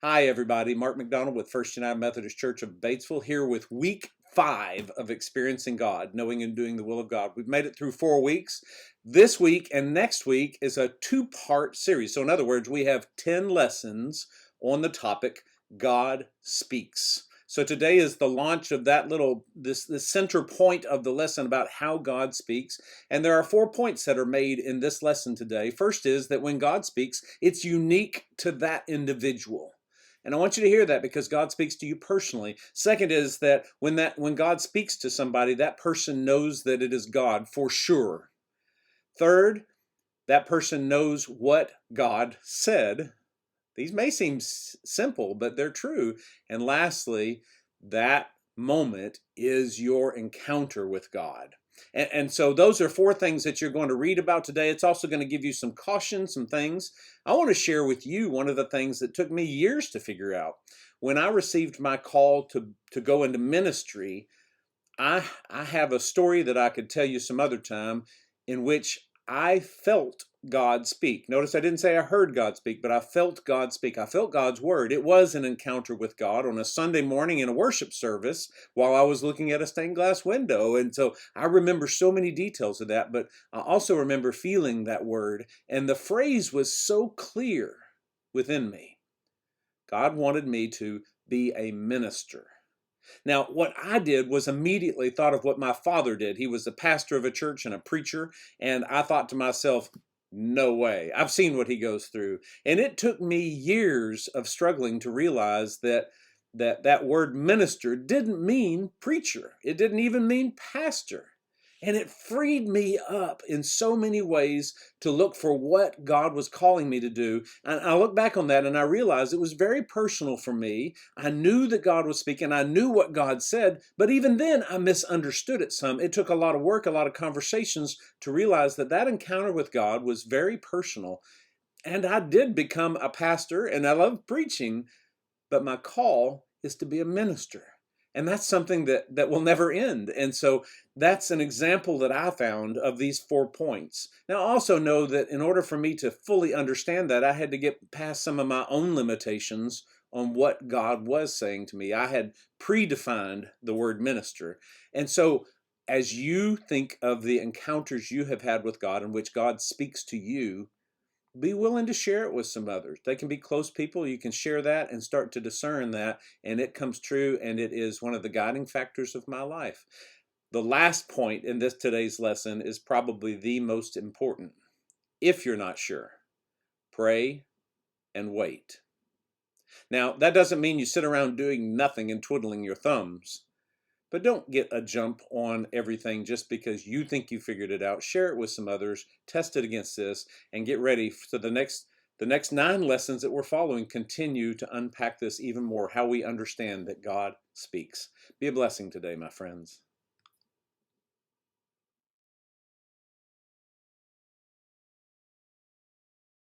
Hi, everybody. Mark McDonald with First United Methodist Church of Batesville here with week 5 of Experiencing God, Knowing and Doing the Will of God. We've made it through 4 weeks. This week and next week is a 2-part series. So, in other words, we have 10 lessons on the topic God Speaks. So today is the launch of that this center point of the lesson about how God speaks. And there are 4 points that are made in this lesson today. First is that when God speaks, it's unique to that individual. And I want you to hear that because God speaks to you personally. Second is that when God speaks to somebody, that person knows that it is God for sure. Third, that person knows what God said. These may seem simple, but they're true. And lastly, that moment is your encounter with God. And so those are 4 things that you're going to read about today. It's also going to give you some caution, some things. I want to share with you one of the things that took me years to figure out. When I received my call to go into ministry, I have a story that I could tell you some other time in which I felt God speak. Notice I didn't say I heard God speak, but I felt God speak. I felt God's word. It was an encounter with God on a Sunday morning in a worship service while I was looking at a stained glass window. And so I remember so many details of that, but I also remember feeling that word. And the phrase was so clear within me. God wanted me to be a minister. Now, what I did was immediately thought of what my father did. He was the pastor of a church and a preacher, and I thought to myself, no way. I've seen what he goes through. And it took me years of struggling to realize that word minister didn't mean preacher. It didn't even mean pastor. And it freed me up in so many ways to look for what God was calling me to do. And I look back on that and I realized it was very personal for me. I knew that God was speaking. I knew what God said, but even then I misunderstood it some. It took a lot of work, a lot of conversations to realize that encounter with God was very personal. And I did become a pastor and I love preaching, but my call is to be a minister. And that's something that will never end. And so that's an example that I found of these 4 points. Now, I also know that in order for me to fully understand that, I had to get past some of my own limitations on what God was saying to me. I had predefined the word minister. And so as you think of the encounters you have had with God in which God speaks to you, be willing to share it with some others. They can be close people. You can share that and start to discern that, and it comes true, and it is one of the guiding factors of my life. The last point in this today's lesson is probably the most important. If you're not sure, pray and wait. Now, that doesn't mean you sit around doing nothing and twiddling your thumbs. But don't get a jump on everything just because you think you figured it out. Share it with some others, test it against this, and get ready for the next 9 lessons that we're following continue to unpack this even more, how we understand that God speaks. Be a blessing today, my friends.